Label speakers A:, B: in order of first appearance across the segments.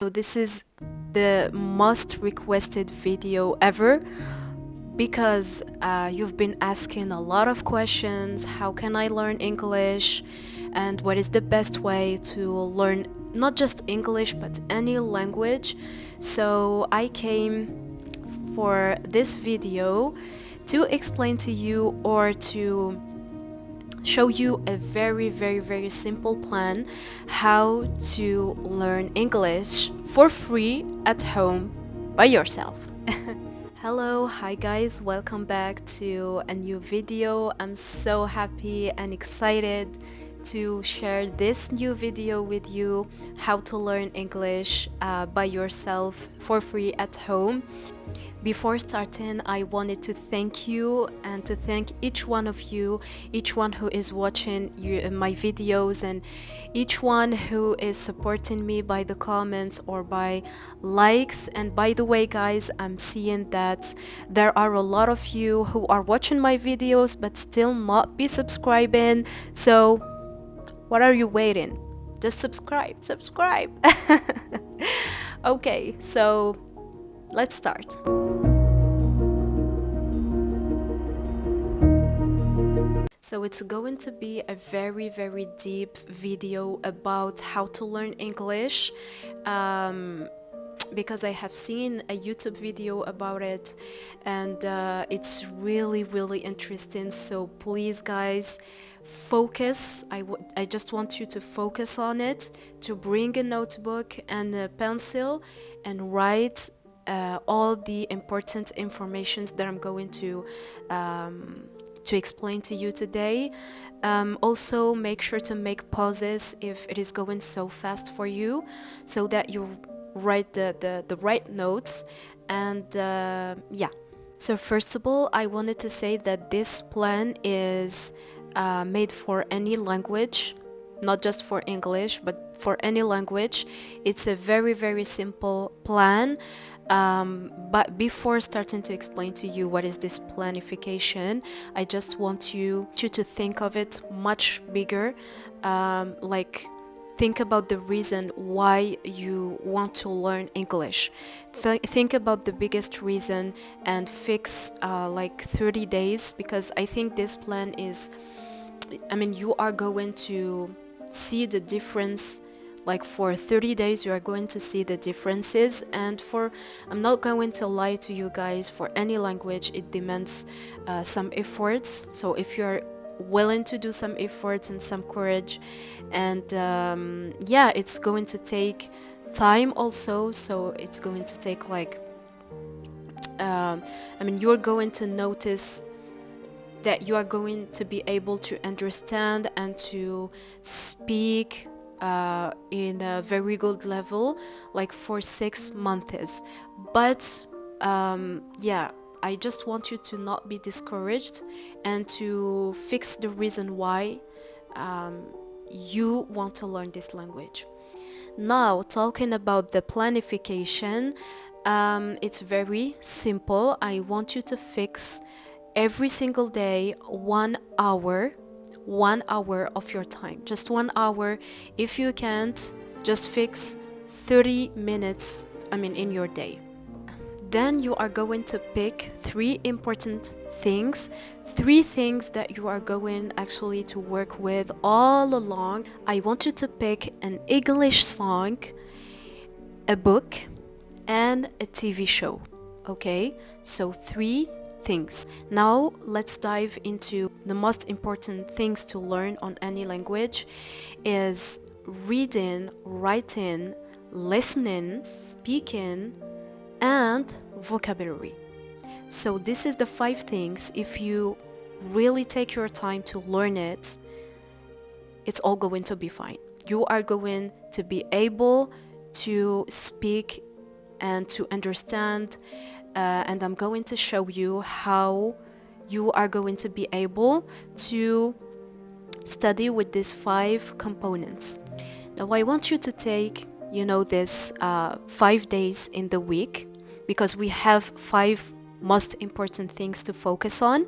A: So this is the most requested video ever because you've been asking a lot of questions. How can I learn English? And what is the best way to learn not just English but any language? So I came for this video to explain to you or to show you a very simple plan how to learn English for free at home by yourself. Hello, hi guys, welcome back to a new video. I'm so happy and excited to share this new video with you, how to learn English by yourself for free at home. Before starting, I wanted to thank you and to thank each one of you, each one who is watching my videos, and each one who is supporting me by the comments or by likes. And by the way, guys, I'm seeing that there are a lot of you who are watching my videos but still not be subscribing. So what are you waiting? Just subscribe. Okay, so let's start. So it's going to be a very deep video about how to learn English, because I have seen a YouTube video about it, and it's really interesting. So please guys, focus. I just want you to focus on it, to bring a notebook and a pencil and write all the important informations that I'm going to explain to you today. Also, make sure to make pauses if it is going so fast for you, so that you write the right notes. And yeah. So first of all, I wanted to say that this plan is made for any language, not just for English, but for any language. It's a very simple plan. But before starting to explain to you what is this planification, I just want you to think of it much bigger. Like, think about the reason why you want to learn English. Think about the biggest reason and fix like 30 days, because I think this plan is, you are going to see the difference. Like, for 30 days you are going to see the differences. And I'm not going to lie to you guys, for any language it demands some efforts. So if you're willing to do some efforts and some courage, and yeah, it's going to take time also. So it's going to take like you're going to notice that you are going to be able to understand and to speak in a very good level, like for 6 months. But yeah, I just want you to not be discouraged and to fix the reason why you want to learn this language. Now, talking about the planification, it's very simple. I want you to fix every single day 1 hour, 1 hour of your time, just 1 hour. If you can't, just fix 30 minutes, in your day. Then you are going to pick three important things, three things that you are going actually to work with all along. I want you to pick an English song, a book, and a TV show. Okay, so three things. Now let's dive into the most important things to learn on any language is reading, writing, listening, speaking, and vocabulary. So this is the 5 things. If you really take your time to learn it, it's all going to be fine. You are going to be able to speak and to understand, and I'm going to show you how you are going to be able to study with these 5 components. Now I want you to take, this 5 days in the week, because we have 5 most important things to focus on.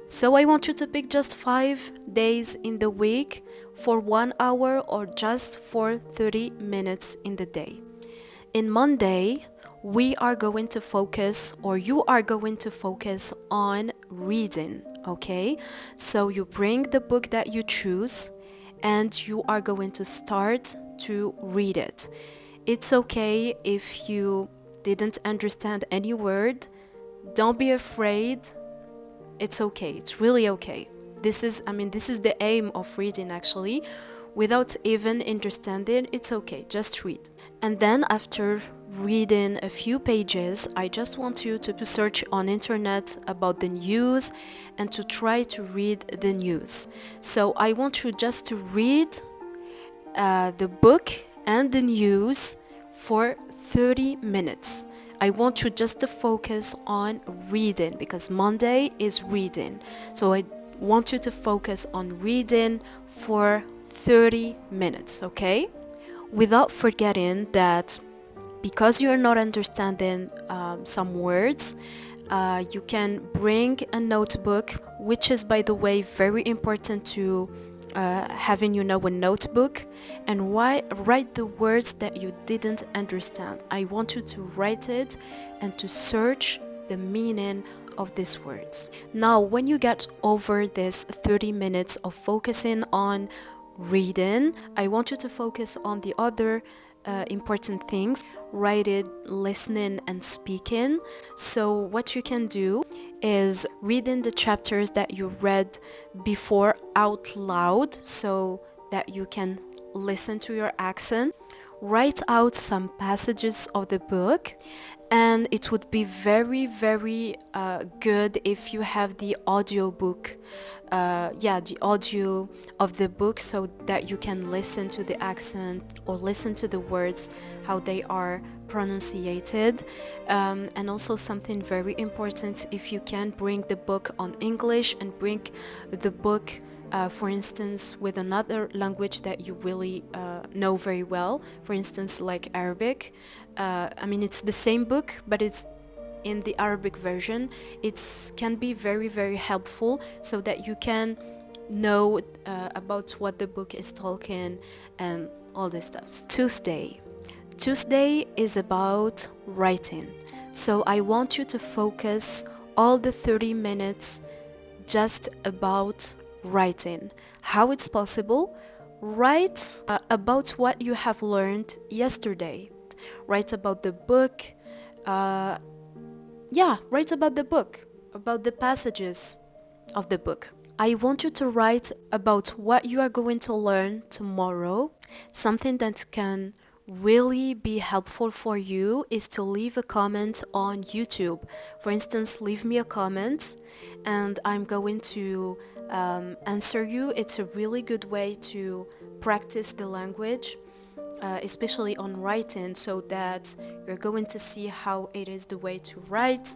A: So I want you to pick just 5 days in the week for 1 hour or just for 30 minutes in the day. In Monday, we are going to focus, or you are going to focus on reading, okay? So you bring the book that you choose and you are going to start to read it. It's okay if you didn't understand any word. Don't be afraid. It's okay. It's really okay. This is the aim of reading actually. Without even understanding, it's okay. Just read. And then after reading a few pages, I just want you to search on internet about the news and to try to read the news. So I want you just to read the book and the news for 30 minutes. I want you just to focus on reading because Monday is reading. So I want you to focus on reading for 30 minutes, okay? Without forgetting that because you're not understanding some words, you can bring a notebook, which is, by the way, very important to having a notebook, and write the words that you didn't understand. I want you to write it and to search the meaning of these words. Now, when you get over this 30 minutes of focusing on reading, I want you to focus on the other important things: writing, listening, and speaking. So what you can do is reading the chapters that you read before out loud so that you can listen to your accent. Write out some passages of the book, and it would be very, very good if you have the audiobook, the audio of the book, so that you can listen to the accent or listen to the words, how they are pronunciated. And also something very important, if you can, bring the book on English and bring the book for instance, with another language that you really know very well, for instance, like Arabic. It's the same book, but it's in the Arabic version. It can be very, very helpful so that you can know about what the book is talking and all this stuff. Tuesday is about writing. So I want you to focus all the 30 minutes just about writing. How it's possible? Write about what you have learned yesterday. Write about the book. Write about the book, about the passages of the book. I want you to write about what you are going to learn tomorrow. Something that can really be helpful for you is to leave a comment on YouTube. For instance, leave me a comment and I'm going to answer you. It's a really good way to practice the language, especially on writing, so that you're going to see how it is the way to write,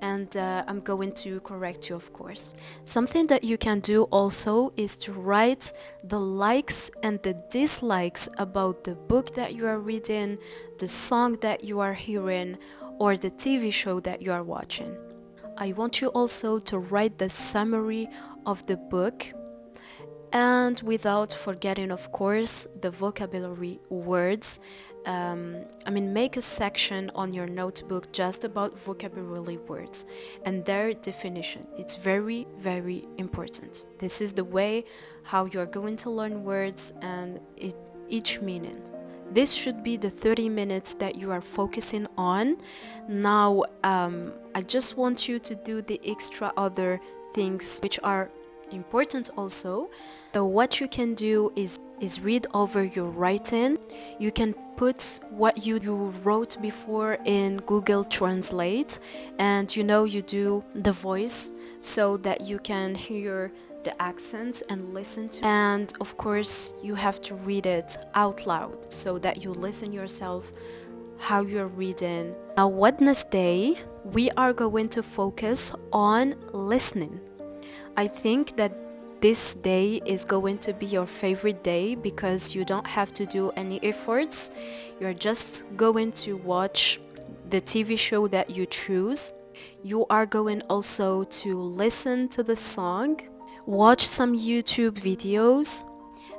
A: and I'm going to correct you, of course. Something that you can do also is to write the likes and the dislikes about the book that you are reading, the song that you are hearing, or the TV show that you are watching. I want you also to write the summary of the book, and without forgetting, of course, the vocabulary words. Make a section on your notebook just about vocabulary words and their definition. It's very, very important. This is the way how you're going to learn words and each meaning. This should be the 30 minutes that you are focusing on. Now, I just want you to do the extra other things which are important also. So what you can do is read over your writing. You can put what you wrote before in Google Translate, and you do the voice so that you can hear the accent and listen to. And of course, you have to read it out loud so that you listen yourself how you're reading. Now, Wednesday, we are going to focus on listening. I think that this day is going to be your favorite day because you don't have to do any efforts. You're just going to watch the TV show that you choose. You are going also to listen to the song, watch some YouTube videos,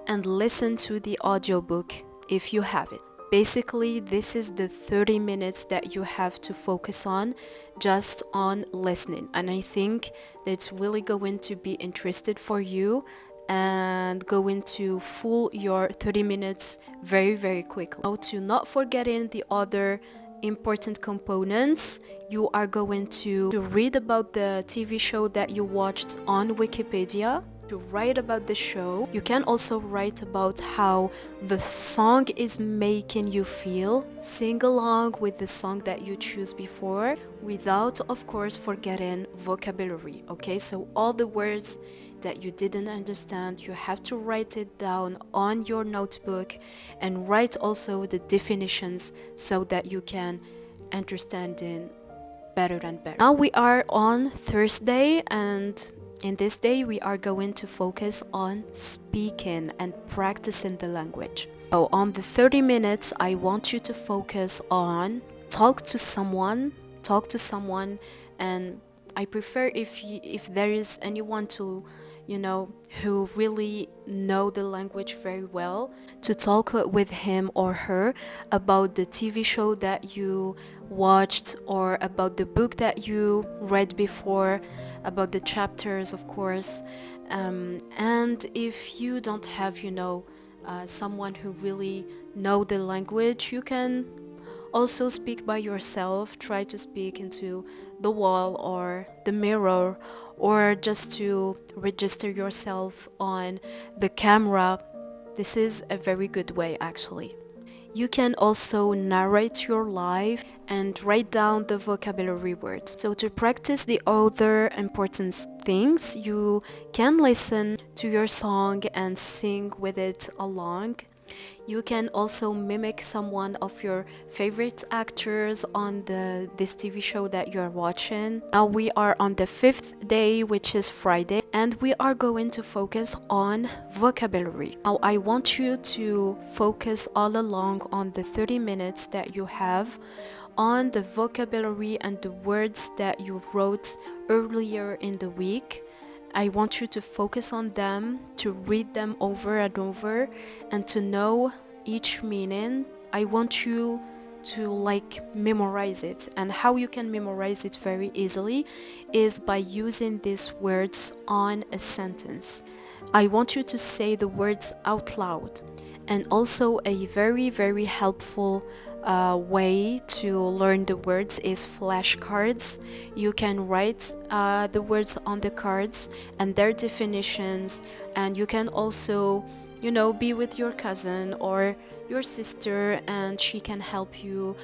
A: and listen to the audiobook if you have it. Basically, this is the 30 minutes that you have to focus on, just on listening. And I think that's really going to be interested for you and going to full your 30 minutes very, very quickly. Now, to not forgetting the other important components, you are going to read about the TV show that you watched on Wikipedia, to write about the show. You can also write about how the song is making you feel. Sing along with the song that you choose before, without, of course, forgetting vocabulary. Okay, so all the words that you didn't understand, you have to write it down on your notebook, and write also the definitions so that you can understand it better and better. Now we are on Thursday, and in this day we are going to focus on speaking and practicing the language. So on the 30 minutes, I want you to focus on talk to someone, and I prefer if there is anyone to, who really know the language very well, to talk with him or her about the TV show that you watched, or about the book that you read before, about the chapters, of course. And if you don't have, someone who really know the language, you can also speak by yourself. Try to speak into the wall or the mirror, or just to register yourself on the camera. This is a very good way, actually. You can also narrate your life and write down the vocabulary words. So to practice the other important things, you can listen to your song and sing with it along. You can also mimic someone of your favorite actors on this TV show that you're watching. Now we are on the 5th day, which is Friday, and we are going to focus on vocabulary. Now I want you to focus all along on the 30 minutes that you have on the vocabulary and the words that you wrote earlier in the week. I want you to focus on them, to read them over and over, and to know each meaning. I want you to memorize it. And how you can memorize it very easily is by using these words on a sentence. I want you to say the words out loud. And also a very, very helpful way to learn the words is flashcards. You can write the words on the cards and their definitions, and you can also, be with your cousin or your sister, and she can help you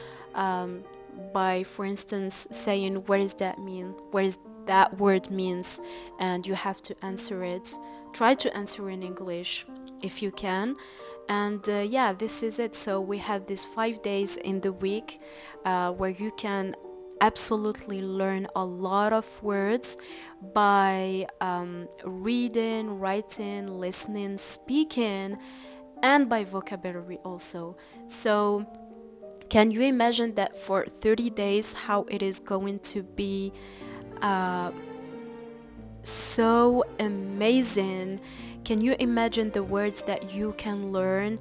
A: by, for instance, saying what does that mean, what does that word means, and you have to answer it. Try to answer in English if you can. And yeah, this is it. So we have these 5 days in the week where you can absolutely learn a lot of words by reading, writing, listening, speaking, and by vocabulary also. So can you imagine that for 30 days how it is going to be so amazing? Can you imagine the words that you can learn,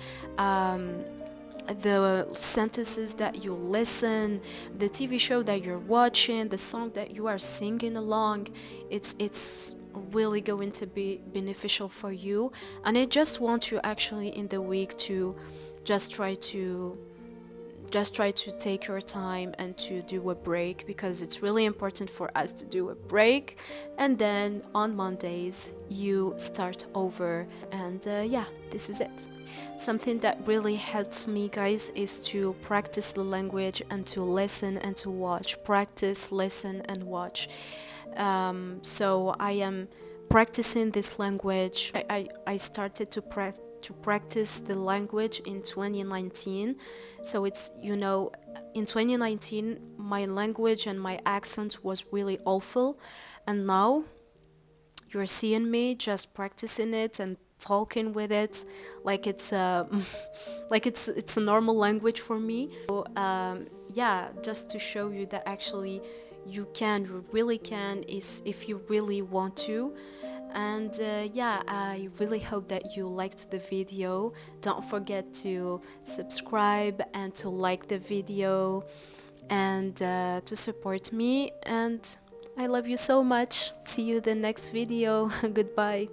A: the sentences that you listen, the TV show that you're watching, the song that you are singing along? It's really going to be beneficial for you. And I just want you actually in the week to just try to take your time and to do a break, because it's really important for us to do a break, and then on Mondays you start over. And yeah, this is it. Something that really helps me, guys, is to practice the language and to listen and to watch. Practice, listen, and watch. So I am practicing this language. I started to practice the language in 2019. So it's, in 2019 my language and my accent was really awful, and now you're seeing me just practicing it and talking with it like it's it's a normal language for me. So yeah, just to show you that actually you really can, is if you really want to. And yeah, I really hope that you liked the video. Don't forget to subscribe and to like the video and to support me. And I love you so much. See you in the next video. Goodbye.